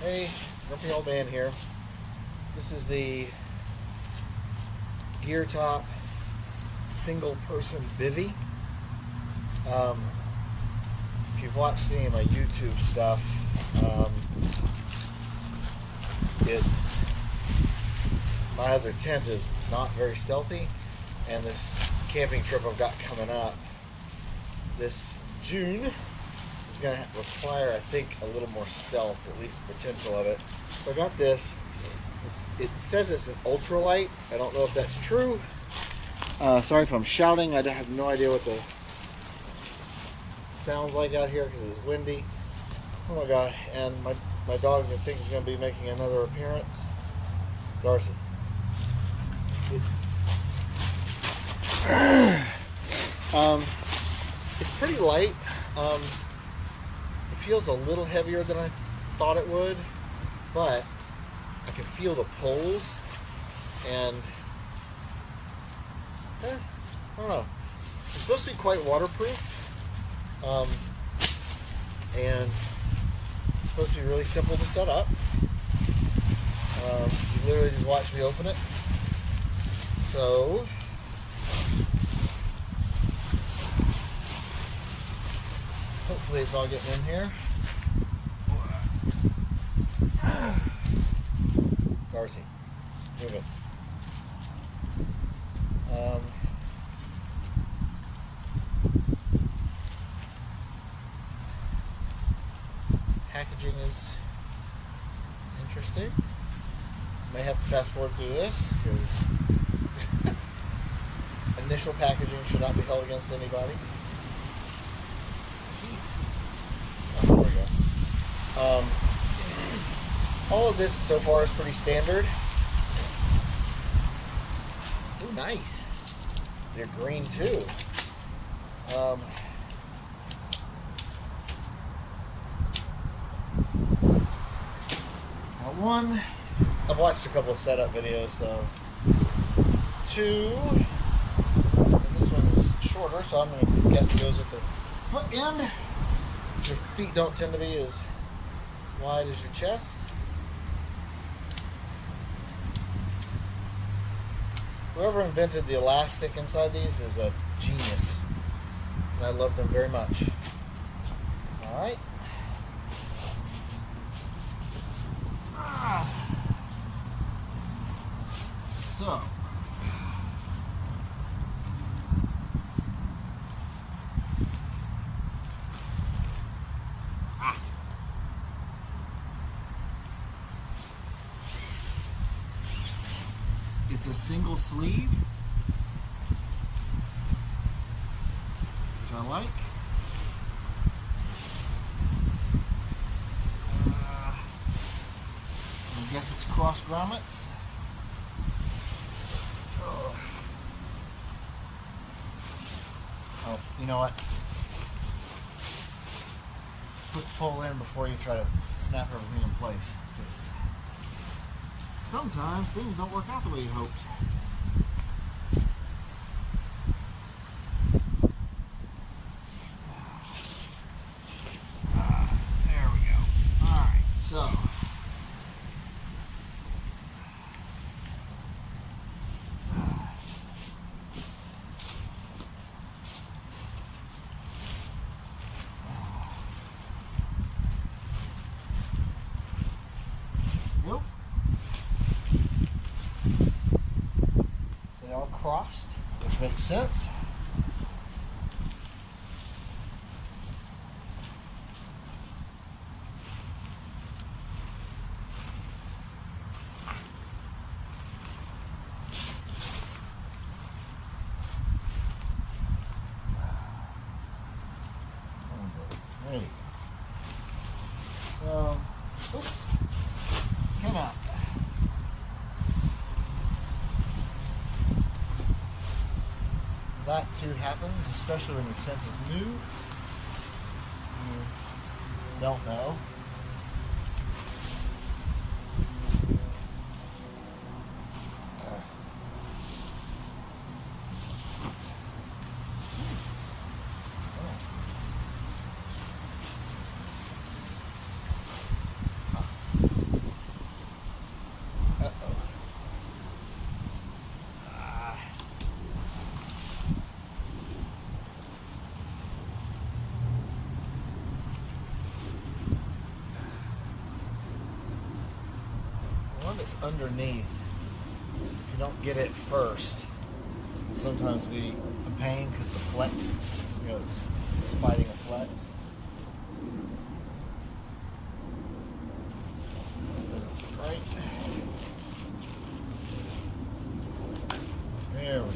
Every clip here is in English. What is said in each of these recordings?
Hey, grumpy old man here. This is the GEERTOP single person Bivy. If you've watched any of my YouTube stuff, it's my other tent is not very stealthy, and this camping trip I've got coming up this June is going to require, I think, a little more stealth, at least potential of it. So I got this. It says it's an ultralight. I don't know if that's true. Sorry if I'm shouting. I have no idea what the sounds like out here because it's windy. Oh my god! And my dog, I think, is going to be making another appearance. Darcy. It's pretty light. It feels a little heavier than I thought it would, but I can feel the pulls, and I don't know. It's supposed to be quite waterproof, and it's supposed to be really simple to set up. You literally just watch me open it. So hopefully it's all getting in here. Darcy, move it. Packaging is interesting. May have to fast forward through this because initial packaging should not be held against anybody. Oh, there we go. All of this so far is pretty standard. Ooh, nice. They're green too. Now one, I've watched a couple of setup videos, so two, and this one's shorter, so I'm going to guess it goes at the foot end. Your feet don't tend to be as wide as your chest. Whoever invented the elastic inside these is a genius, and I love them very much. All right. So. It's a single sleeve, which I like. I guess it's cross grommets. Oh, you know what? Put the pole in before you try to snap everything in place. Sometimes things don't work out the way you hoped. There we go. Alright, so. Nope. They all crossed, which makes sense. There you go. Oops, came out. That too happens, especially when your tent is new. You don't know. underneath, if you don't get it first, sometimes be a pain because the flex, you know, it's fighting a flex. Right. There we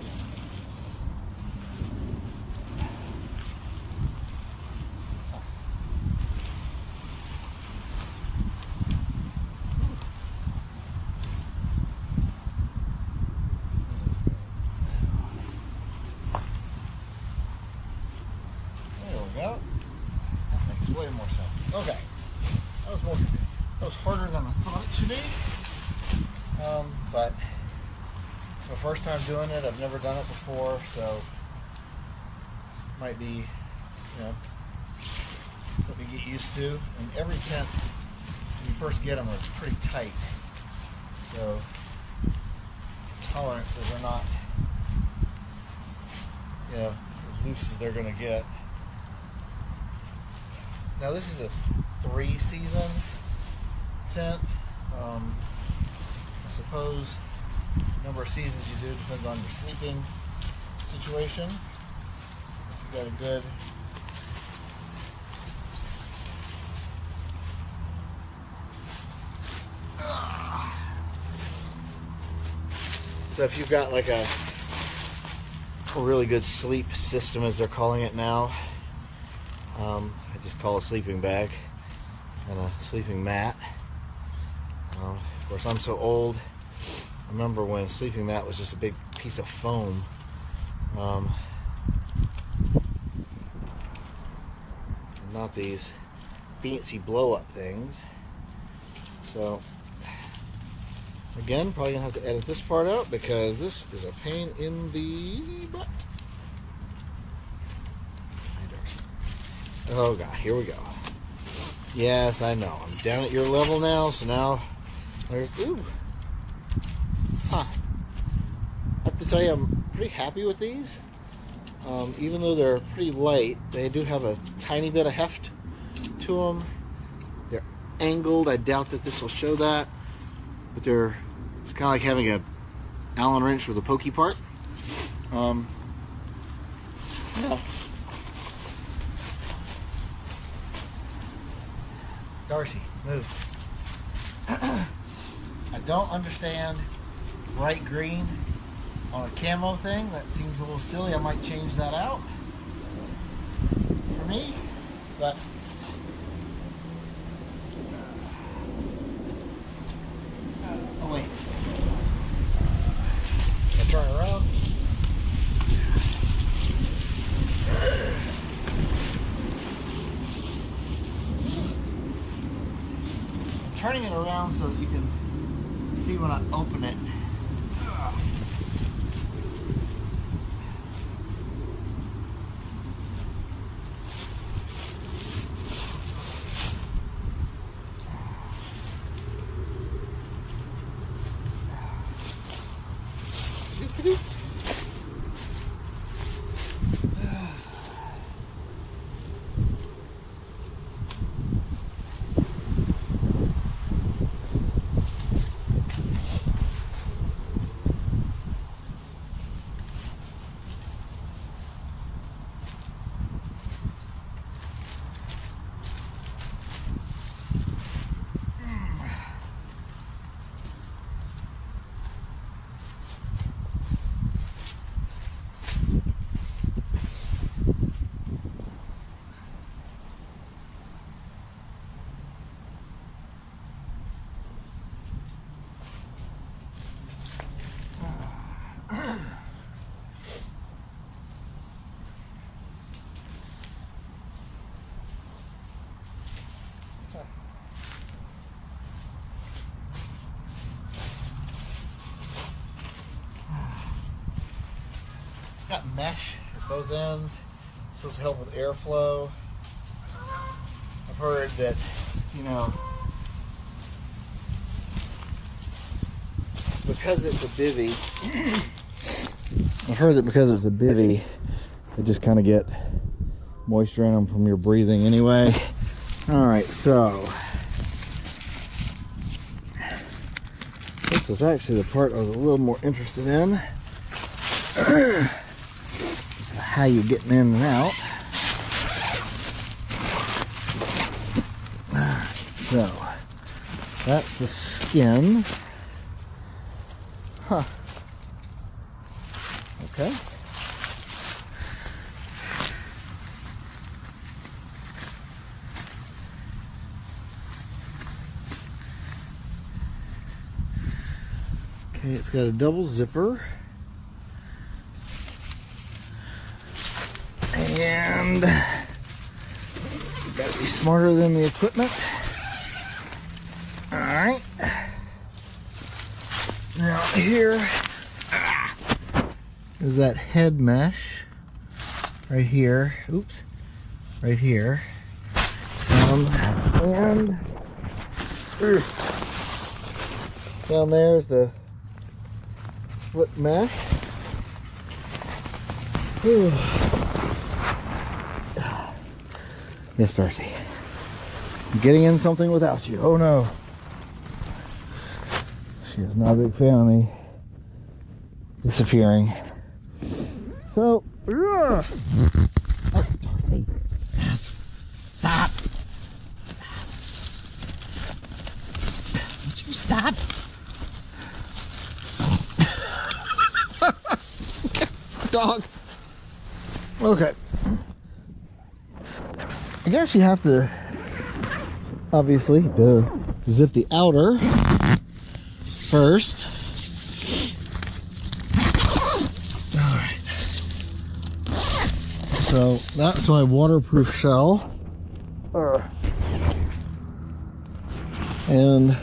go. That makes way more sense. Okay, that was harder than I thought it should be. But it's my first time doing it. I've never done it before, so might be, you know, something to get used to. And every tent, when you first get them, are pretty tight, so tolerances are not, you know, as loose as they're going to get. Now this is a 3-season tent. I suppose the number of seasons you do depends on your sleeping situation. If you got a good so if you've got like a really good sleep system, as they're calling it now, I just call a sleeping bag and a sleeping mat. Of course, I'm so old. I remember when a sleeping mat was just a big piece of foam. Not these fancy blow-up things. So, again, probably gonna have to edit this part out because this is a pain in the butt. Oh god, here we go. Yes, I know. I'm down at your level now, so now there's, ooh. Huh. I have to tell you, I'm pretty happy with these. Even though they're pretty light, they do have a tiny bit of heft to them. They're angled. I doubt that this will show that, but it's kind of like having a Allen wrench with a pokey part. Yeah. Darcy, move. I don't understand bright green on a camo thing. That seems a little silly. I might change that out for me, but oh wait, I turn around. Turning it around so that you can see when I open it. Got mesh at both ends. It's supposed to help with airflow. I've heard that, you know, because it's a bivy, I've heard that because it's a bivy, they just kind of get moisture in them from your breathing anyway. All right, so This was actually the part I was a little more interested in. So how you getting in and out. So that's the skin. Huh. Okay. Okay, it's got a double zipper. And you gotta be smarter than the equipment. Alright. Now here is that head mesh right here. Oops. Right here. And down there is the foot mesh. Whew. Yes, Darcy. I'm getting in something without you. Oh no. She is not a big fan of me disappearing. So, oh, Darcy. Stop. Would you stop? Dog. Okay. I guess you have to, obviously, zip the outer first. Alright. So that's my waterproof shell. And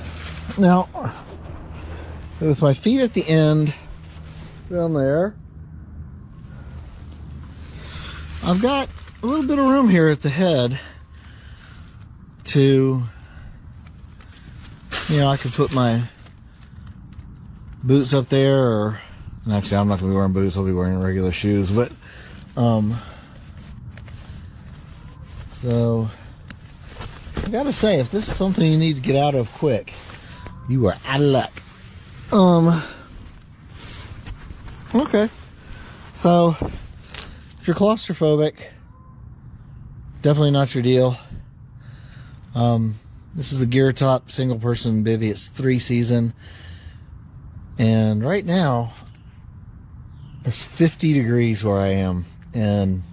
now, with my feet at the end, down there, I've got a little bit of room here at the head to, you know, I could put my boots up there, or, and actually I'm not going to be wearing boots, I'll be wearing regular shoes, but, so, I gotta say, if this is something you need to get out of quick, you are out of luck. Okay, so, if you're claustrophobic, definitely not your deal. This is the GEERTOP single person Bivy. It's 3 season, and right now it's 50 degrees where I am, and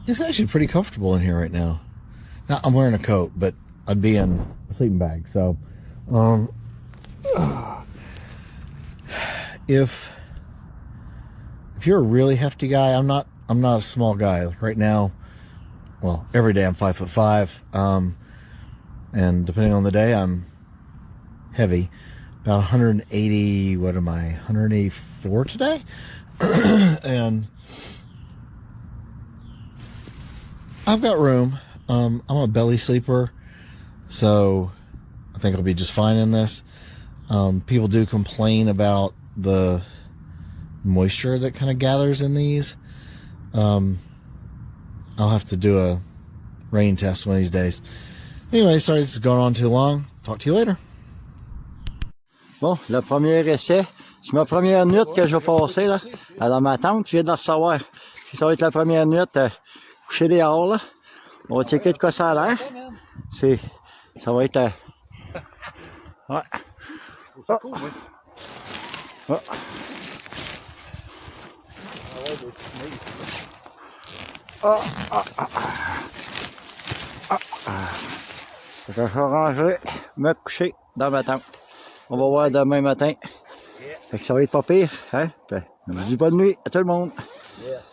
it's actually pretty comfortable in here right now. Now I'm wearing a coat, but I'd be in a sleeping bag. So if you're a really hefty guy, I'm not a small guy. Like right now, well, every day I'm 5'5", and depending on the day, I'm heavy. About 180. What am I? 184 today, and I've got room. I'm a belly sleeper, so I think I'll be just fine in this. People do complain about the moisture that kind of gathers in these. I'll have to do a rain test one of these days. Anyway, sorry this is going on too long. Talk to you later. Bon, le premier essai, c'est ma première nuit que je vais passer là, dans ma tente. Je viens de la recevoir. Ça va être la première nuit couché dehors là. On va checker de quoi ça a l'air. Ça va être... ouais. Oh. Oh. Ah, ah, ah, ah, ah. Je vais ranger, me coucher dans ma tente. On va voir demain matin. Fait que ça va être pas pire, hein? Je dis bonne nuit à tout le monde. Yes.